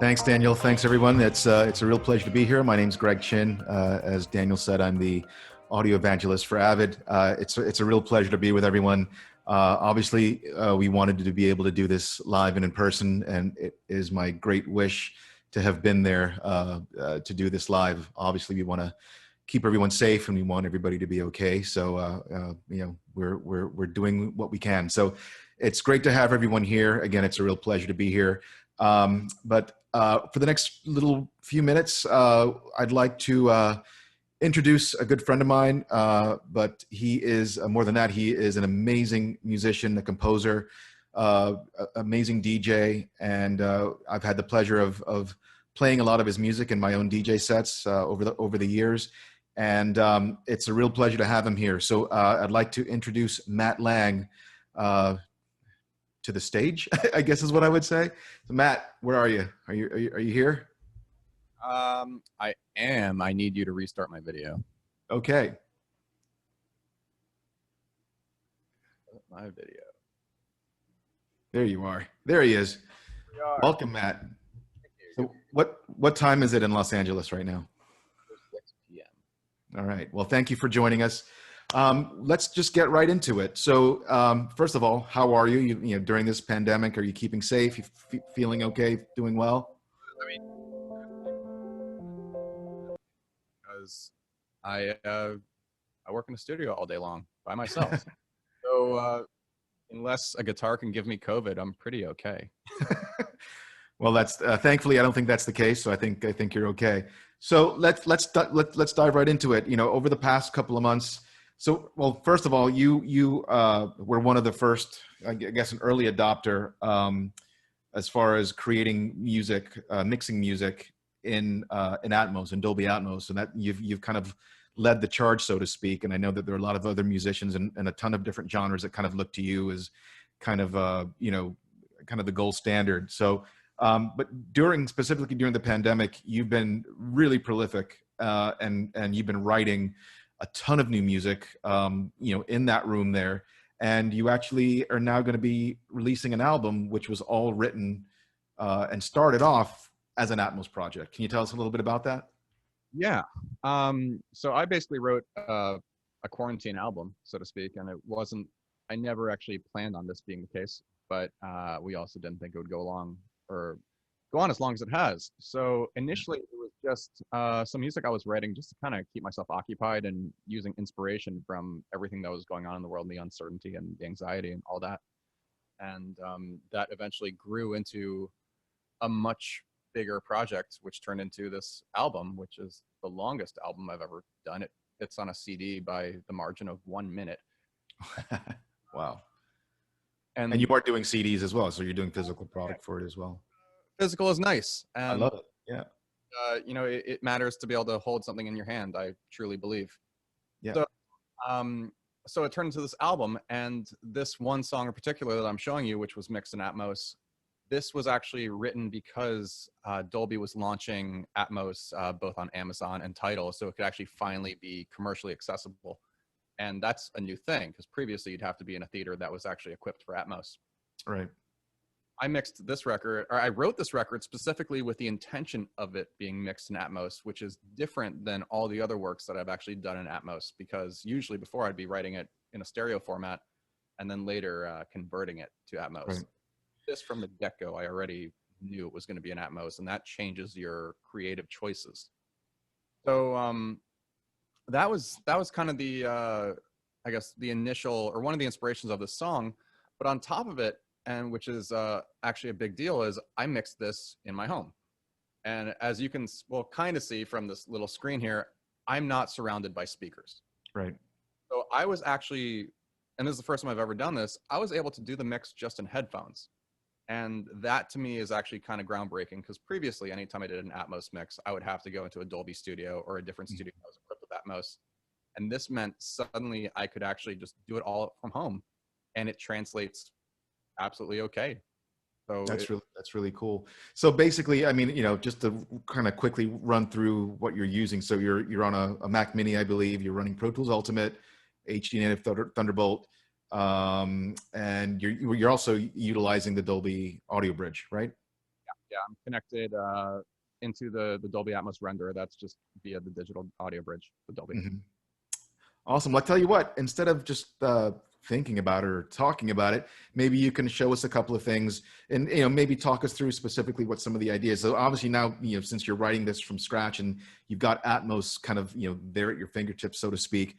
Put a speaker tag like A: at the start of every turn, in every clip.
A: Thanks, Daniel. Thanks, everyone. It's a real pleasure to be here. My name's Greg Chin. As Daniel said, I'm the audio evangelist for Avid. It's a real pleasure to be with everyone. Obviously, we wanted to be able to do this live and in person, and it is my great wish to have been there to do this live. Obviously, we want to keep everyone safe, and we want everybody to be okay. So, we're doing what we can. So, it's great to have everyone here. Again, it's a real pleasure to be here. But for the next little few minutes, I'd like to introduce a good friend of mine, but he is more than that. He is an amazing musician, a composer, amazing DJ, and I've had the pleasure of playing a lot of his music in my own DJ sets over the years, and it's a real pleasure to have him here. So I'd like to introduce Matt Lange to the stage, I guess is what I would say. So Matt, where are you? Are you here?
B: I am. I need you to restart my video.
A: Okay.
B: My video.
A: There you are. There he is. Welcome, Matt. So what time is it in Los Angeles right now?
B: 6 p.m.
A: All right. Well, thank you for joining us. Let's just get right into it. So, first of all, how are you? You know, during this pandemic, are you keeping safe? You feeling okay? Doing well?
B: I mean, because I work in a studio all day long by myself. So unless a guitar can give me COVID, I'm pretty okay.
A: Well, that's thankfully I don't think that's the case. So I think you're okay. So let's dive right into it. You know, over the past couple of months. So, well, first of all, you were one of the first, I guess, an early adopter as far as creating music, mixing music in Atmos, in Dolby Atmos, and that you've kind of led the charge, so to speak. And I know that there are a lot of other musicians and a ton of different genres that kind of look to you as kind of kind of the gold standard. So, but specifically during the pandemic, you've been really prolific, and you've been writing a ton of new music, in that room there. And you actually are now going to be releasing an album, which was all written and started off as an Atmos project. Can you tell us a little bit about that?
B: Yeah. So I basically wrote a quarantine album, so to speak, and I never actually planned on this being the case, but we also didn't think it would go on as long as it has. So initially it was just some music I was writing just to kind of keep myself occupied and using inspiration from everything that was going on in the world, and the uncertainty and the anxiety and all that. And that eventually grew into a much bigger project, which turned into this album, which is the longest album I've ever done. It's on a CD by the margin of 1 minute.
A: Wow. And you are doing CDs as well, so you're doing physical product for it as well.
B: Physical is nice. And,
A: I love it. Yeah.
B: It matters to be able to hold something in your hand. I truly believe.
A: Yeah.
B: So it turned into this album, and this one song in particular that I'm showing you, which was mixed in Atmos, this was actually written because Dolby was launching Atmos both on Amazon and Tidal, so it could actually finally be commercially accessible. And that's a new thing, because previously you'd have to be in a theater that was actually equipped for Atmos.
A: Right.
B: I wrote this record specifically with the intention of it being mixed in Atmos, which is different than all the other works that I've actually done in Atmos, because usually before I'd be writing it in a stereo format and then later converting it to Atmos. Right. This from the get-go, I already knew it was going to be in Atmos, and that changes your creative choices. So that was kind of the, I guess, the initial, or one of the inspirations of this song. But on top of it, and which is actually a big deal, is I mixed this in my home. And as you can, kind of see from this little screen here, I'm not surrounded by speakers.
A: Right.
B: So I was actually, and this is the first time I've ever done this, I was able to do the mix just in headphones. And that to me is actually kind of groundbreaking, because previously, anytime I did an Atmos mix, I would have to go into a Dolby studio or a different studio that was equipped with Atmos. And this meant suddenly I could actually just do it all from home, and it translates absolutely okay. So
A: that's really cool. So basically, I mean, just to kind of quickly run through what you're using. So you're on a Mac Mini, I believe. You're running Pro Tools Ultimate, HD native Thunderbolt, and you're also utilizing the Dolby Audio Bridge, right?
B: Yeah, I'm connected into the Dolby Atmos renderer. That's just via the digital audio bridge, the Dolby.
A: Mm-hmm. Awesome. Well, I tell you what, instead of just thinking about it or talking about it, maybe you can show us a couple of things and, maybe talk us through specifically what some of the ideas. So obviously now, since you're writing this from scratch and you've got Atmos kind of, there at your fingertips, so to speak,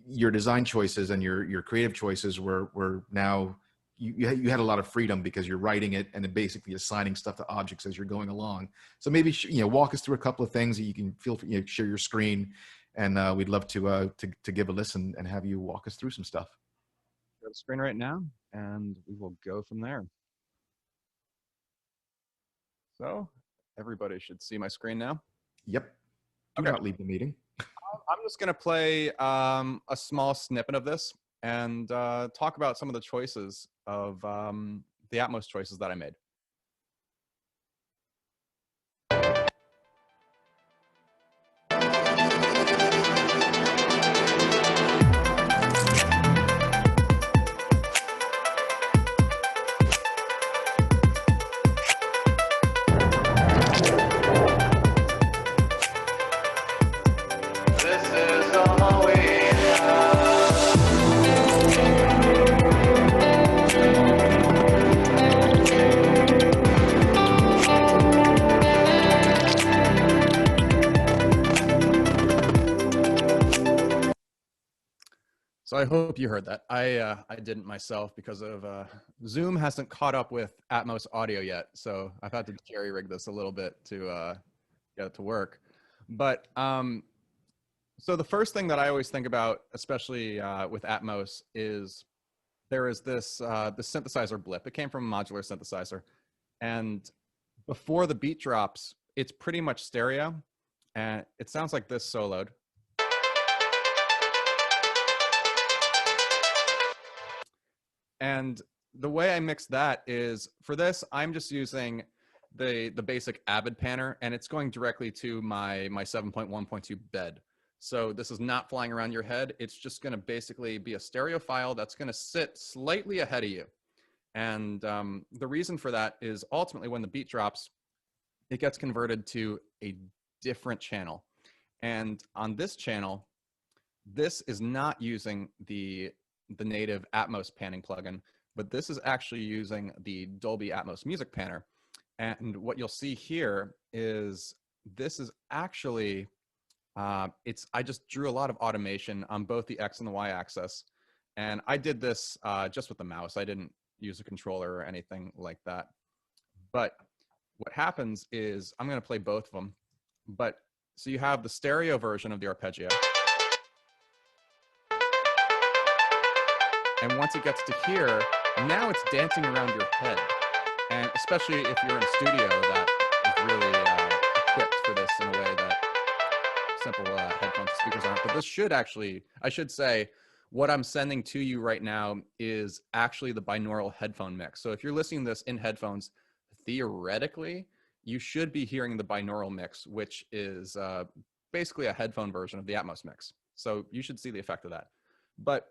A: your design choices and your creative choices were now, you had a lot of freedom because you're writing it and then basically assigning stuff to objects as you're going along. So maybe, walk us through a couple of things that you can feel free, share your screen, and we'd love to give a listen and have you walk us through some stuff.
B: Share the screen right now, and we will go from there. So everybody should see my screen now.
A: Yep. Do
B: Okay.
A: not leave the meeting.
B: I'm just going to play a small snippet of this and talk about some of the choices of the Atmos choices that I made. So I hope you heard that. I didn't myself because of Zoom hasn't caught up with Atmos audio yet. So I've had to jerry rig this a little bit to get it to work. But so the first thing that I always think about, especially with Atmos, is there is this synthesizer blip. It came from a modular synthesizer. And before the beat drops, it's pretty much stereo. And it sounds like this soloed. And the way I mix that is, for this, I'm just using the basic Avid panner, and it's going directly to my 7.1.2 bed. So this is not flying around your head. It's just going to basically be a stereo file that's going to sit slightly ahead of you. And the reason for that is ultimately when the beat drops, it gets converted to a different channel. And on this channel, this is not using the native Atmos panning plugin, but this is actually using the Dolby Atmos music panner. And what you'll see here is this is actually, I just drew a lot of automation on both the X and the Y axis. And I did this just with the mouse. I didn't use a controller or anything like that. But what happens is, I'm going to play both of them. But so you have the stereo version of the arpeggio. And once it gets to here, now it's dancing around your head. And especially if you're in a studio that is really equipped for this in a way that simple headphones speakers aren't. But this should actually, I should say, what I'm sending to you right now is actually the binaural headphone mix. So if you're listening to this in headphones, theoretically, you should be hearing the binaural mix, which is basically a headphone version of the Atmos mix. So you should see the effect of that. But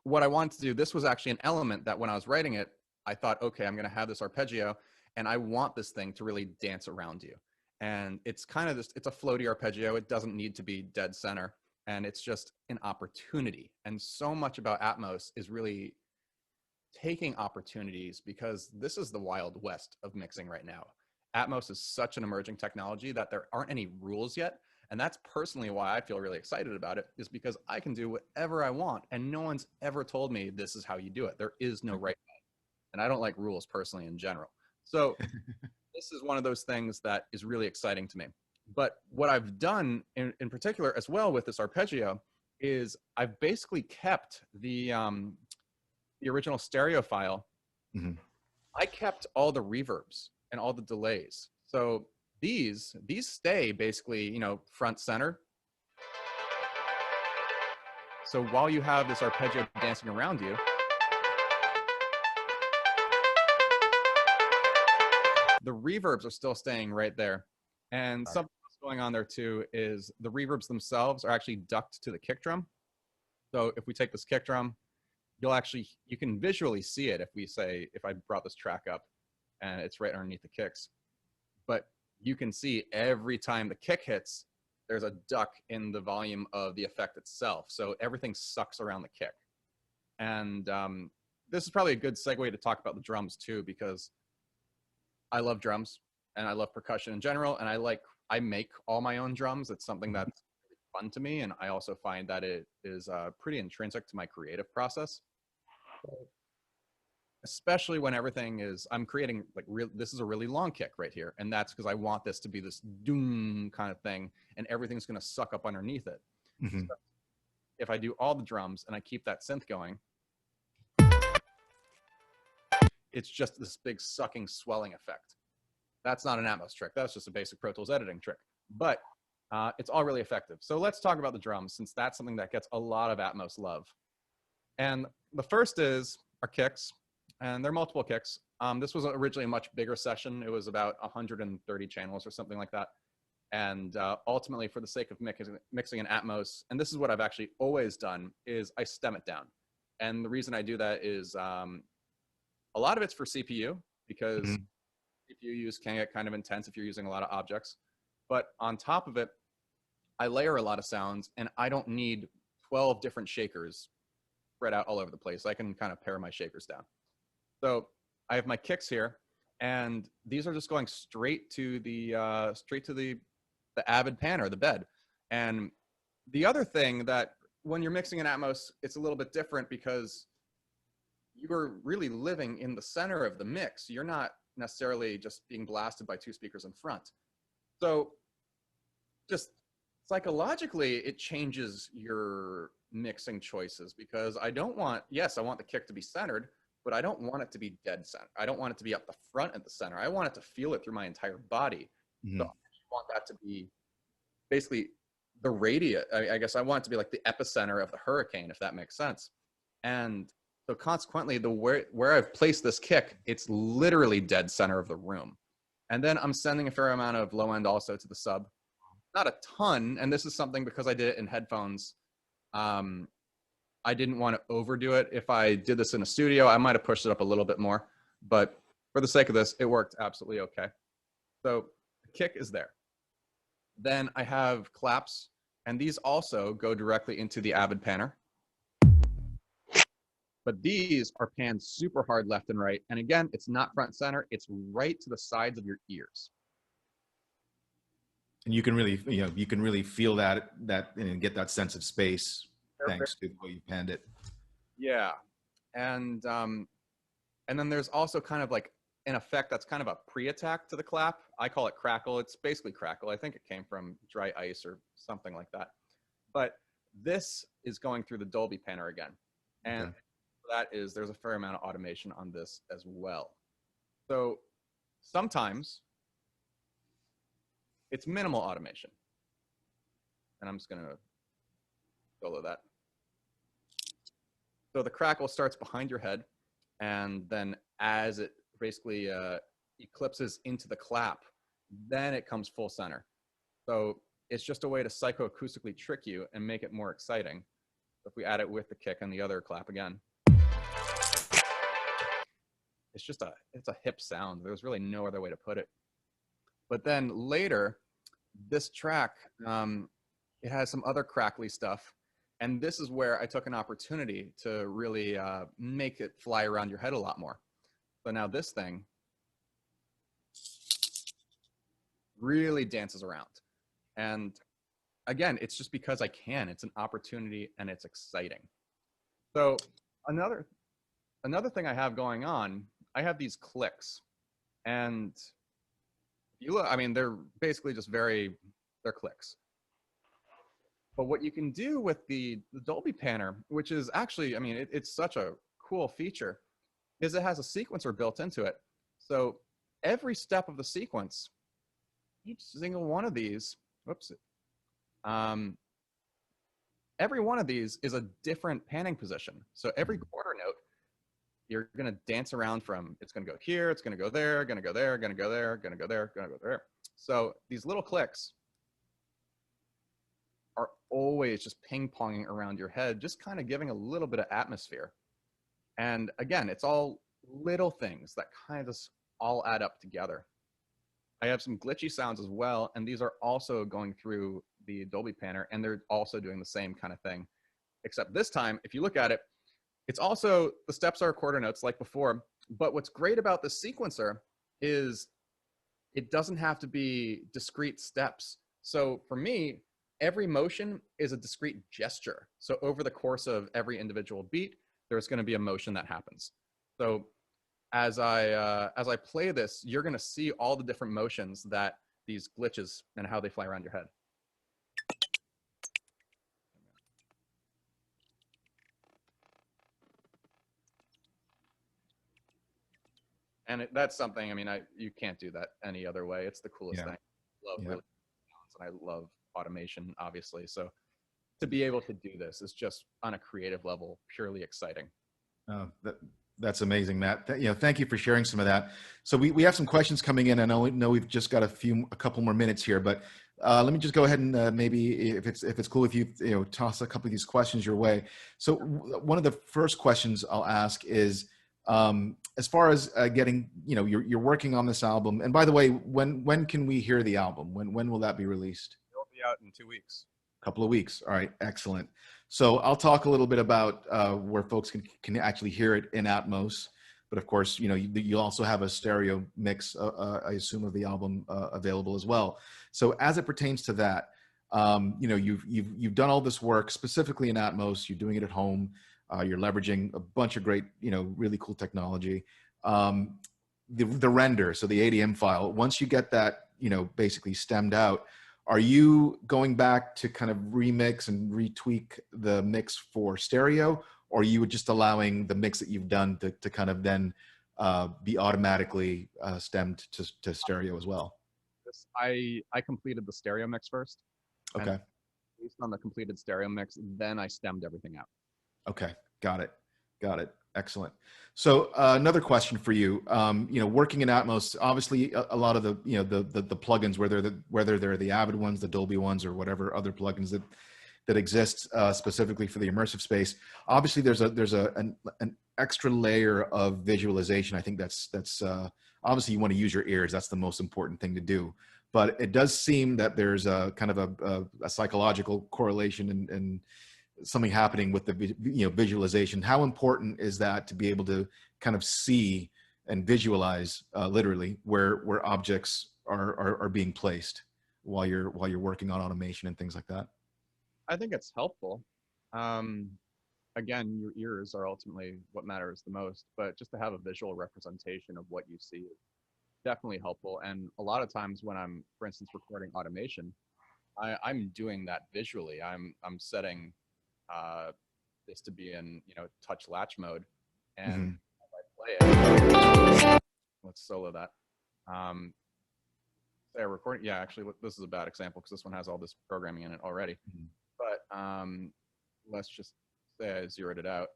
B: what I wanted to do, this was actually an element that when I was writing it, I thought, okay, I'm going to have this arpeggio and I want this thing to really dance around you. And it's kind of this, it's a floaty arpeggio. It doesn't need to be dead center. And it's just an opportunity. And so much about Atmos is really taking opportunities, because this is the Wild West of mixing right now. Atmos is such an emerging technology that there aren't any rules yet. And that's personally why I feel really excited about it, is because I can do whatever I want. And no one's ever told me this is how you do it. There is no right way. And I don't like rules personally in general. So this is one of those things that is really exciting to me. But what I've done in particular as well with this arpeggio is I've basically kept the original stereo file. Mm-hmm. I kept all the reverbs and all the delays. So these stay basically, front center. So while you have this arpeggio dancing around you, the reverbs are still staying right there. And something that's going on there too is the reverbs themselves are actually ducked to the kick drum. So if we take this kick drum, you can visually see it if I brought this track up. and it's right underneath the kicks. But you can see every time the kick hits, there's a duck in the volume of the effect itself. So everything sucks around the kick. And this is probably a good segue to talk about the drums too, because I love drums and I love percussion in general. And I make all my own drums. It's something that's fun to me. And I also find that it is pretty intrinsic to my creative process, especially when everything is, I'm creating like this is a really long kick right here. And that's because I want this to be this doom kind of thing, and everything's going to suck up underneath it.
A: Mm-hmm.
B: So if I do all the drums and I keep that synth going, it's just this big sucking swelling effect. That's not an Atmos trick. That's just a basic Pro Tools editing trick. But it's all really effective. So let's talk about the drums, since that's something that gets a lot of Atmos love. And the first is our kicks, and there are multiple kicks. This was originally a much bigger session. It was about 130 channels or something like that. And ultimately, for the sake of mixing an Atmos, and this is what I've actually always done, is I stem it down. And the reason I do that is a lot of it's for CPU, because CPU use can get kind of intense if you're using a lot of objects. But on top of it, I layer a lot of sounds, and I don't need 12 different shakers spread out all over the place. I can kind of pare my shakers down. So I have my kicks here, and these are just going straight to the Avid pan, or the bed. And the other thing that when you're mixing an Atmos, it's a little bit different, because you're really living in the center of the mix. You're not necessarily just being blasted by two speakers in front. So just psychologically, it changes your mixing choices, because I don't want, yes, I want the kick to be centered, but I don't want it to be dead center. I don't want it to be up the front at the center. I want it to feel it through my entire body. So I want that to be basically the radius. I guess I want it to be like the epicenter of the hurricane, if that makes sense. And so consequently, where I've placed this kick, it's literally dead center of the room. And then I'm sending a fair amount of low end also to the sub. Not a ton, and this is something because I did it in headphones. I didn't want to overdo it. If I did this in a studio, I might have pushed it up a little bit more. But for the sake of this, it worked absolutely okay. So the kick is there. Then I have claps, and these also go directly into the Avid panner. But these are panned super hard left and right. And again, it's not front center. It's right to the sides of your ears.
A: And you can really feel that and get that sense of space thanks to the way you panned it.
B: Yeah. And then there's also kind of like an effect that's kind of a pre-attack to the clap. I call it crackle. It's basically crackle. I think it came from dry ice or something like that. But this is going through the Dolby panner again. And there's a fair amount of automation on this as well. So sometimes it's minimal automation. And I'm just going to solo that. So the crackle starts behind your head, and then as it basically eclipses into the clap, then it comes full center. So it's just a way to psychoacoustically trick you and make it more exciting. If we add it with the kick and the other clap again, it's a hip sound. There's really no other way to put it. But then later, this track, it has some other crackly stuff. And this is where I took an opportunity to really make it fly around your head a lot more. So now this thing really dances around. And again, it's just because I can. It's an opportunity, and it's exciting. So another thing I have going on, I have these clicks. And you look, I mean, they're basically just they're clicks. But what you can do with the Dolby panner, which is actually, I mean, it's such a cool feature, is it has a sequencer built into it. So every step of the sequence, each single one of these, every one of these is a different panning position. So every quarter note, you're going to dance around from, it's going to go here, it's going to go there, going to go there, going to go there, going to go there, going to go there. So these little clicks are always just ping-ponging around your head, just kind of giving a little bit of atmosphere. And again, it's all little things that kind of just all add up together. I have some glitchy sounds as well, and these are also going through the Dolby Panner, and they're also doing the same kind of thing. Except this time, if you look at it, it's also, the steps are quarter notes like before, but what's great about the sequencer is it doesn't have to be discrete steps. So for me, every motion is a discrete gesture. So over the course of every individual beat, there's going to be a motion that happens. So as I play this, you're going to see all the different motions that these glitches and how they fly around your head. And that's something, I mean, you can't do that any other way. It's the coolest thing. I love really sounds, and I love automation, obviously. So to be able to do this is just on a creative level, purely exciting.
A: That's amazing, Matt. Thank you for sharing some of that. So we have some questions coming in. I know we've just got a couple more minutes here, but let me just go ahead and maybe if it's cool if you toss a couple of these questions your way. So one of the first questions I'll ask is, as far as getting, you're working on this album. And by the way, when can we hear the album? When will that be released?
B: It'll be out in 2 weeks.
A: Couple of weeks. All right, excellent. So I'll talk a little bit about where folks can actually hear it in Atmos, but of course, you also have a stereo mix, I assume, of the album available as well. So as it pertains to that, you've done all this work specifically in Atmos. You're doing it at home. You're leveraging a bunch of great, really cool technology. The render, so the ADM file. Once you get that, basically stemmed out, are you going back to kind of remix and retweak the mix for stereo, or are you just allowing the mix that you've done to kind of then be automatically stemmed to stereo as well?
B: I completed the stereo mix first.
A: Okay.
B: Based on the completed stereo mix, then I stemmed everything out.
A: Okay. Got it. Excellent. So another question for you, working in Atmos, obviously a lot of the plugins, whether they're the Avid ones, the Dolby ones, or whatever other plugins that exist specifically for the immersive space, obviously there's an extra layer of visualization. I think that's obviously you want to use your ears. That's the most important thing to do. But it does seem that there's a kind of a psychological correlation and something happening with the visualization. How important is that to be able to kind of see and visualize literally where objects are being placed while you're working on automation and things like that?
B: I think it's helpful. Again, your ears are ultimately what matters the most, but just to have a visual representation of what you see is definitely helpful. And a lot of times when I'm, for instance, recording automation, I'm doing that visually. I'm setting this to be in touch latch mode, and as I play it, let's solo that. Say recording. Yeah, actually, this is a bad example because this one has all this programming in it already. But let's just say I zeroed it out.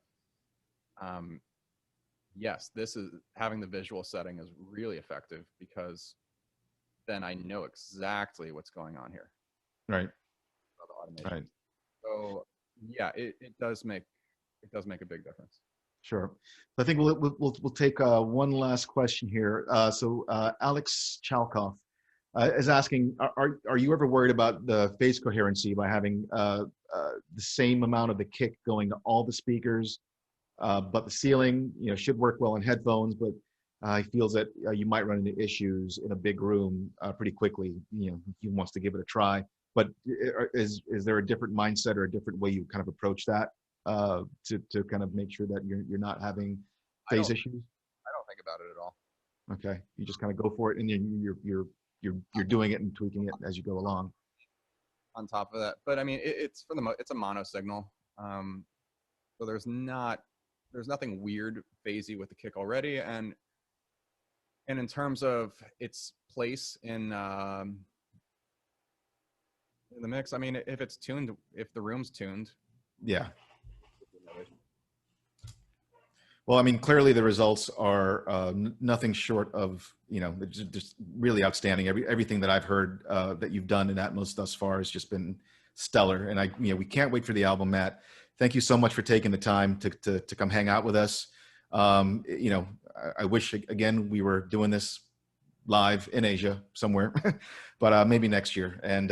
B: Yes, this is having the visual setting is really effective because then I know exactly what's going on here.
A: Right.
B: Right. So yeah, it does make a big difference.
A: Sure. I think we'll take one last question here. So Alex Chalkoff is asking, are you ever worried about the phase coherency by having the same amount of the kick going to all the speakers, but the ceiling should work well in headphones, but he feels that you might run into issues in a big room pretty quickly. He wants to give it a try. But is there a different mindset or a different way you kind of approach that to kind of make sure that you're not having phase issues?
B: I don't think about it at all.
A: Okay, you just kind of go for it, and then you're doing it and tweaking it as you go along.
B: On top of that, but I mean, it's a mono signal, so there's nothing weird phasey with the kick already, and in terms of its place in the mix, I mean, if it's tuned, if the room's tuned.
A: Yeah. Well, I mean, clearly the results are nothing short of, just really outstanding. Everything that I've heard that you've done in Atmos thus far has just been stellar. And we can't wait for the album, Matt. Thank you so much for taking the time to come hang out with us. I wish again we were doing this live in Asia somewhere, but maybe next year. And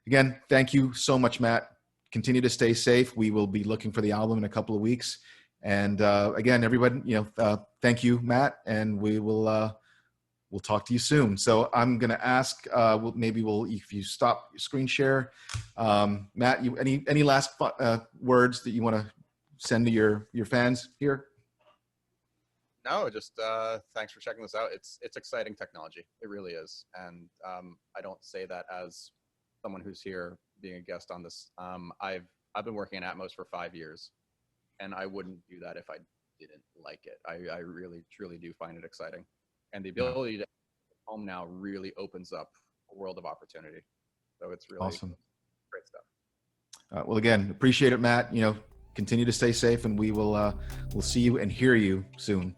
A: again, thank you so much, Matt. Continue to stay safe. We will be looking for the album in a couple of weeks. And again, everybody, thank you, Matt, and we'll talk to you soon. So I'm going to ask, if you stop your screen share, Matt, any last words that you want to send to your fans here?
B: No, just thanks for checking this out. It's exciting technology. It really is. And I don't say that as someone who's here being a guest on this. I've been working in Atmos for 5 years, and I wouldn't do that if I didn't like it. I really, truly do find it exciting. And the ability to home now really opens up a world of opportunity. So it's really
A: awesome.
B: Great stuff.
A: Well, again, appreciate it, Matt. Continue to stay safe, and we'll see you and hear you soon.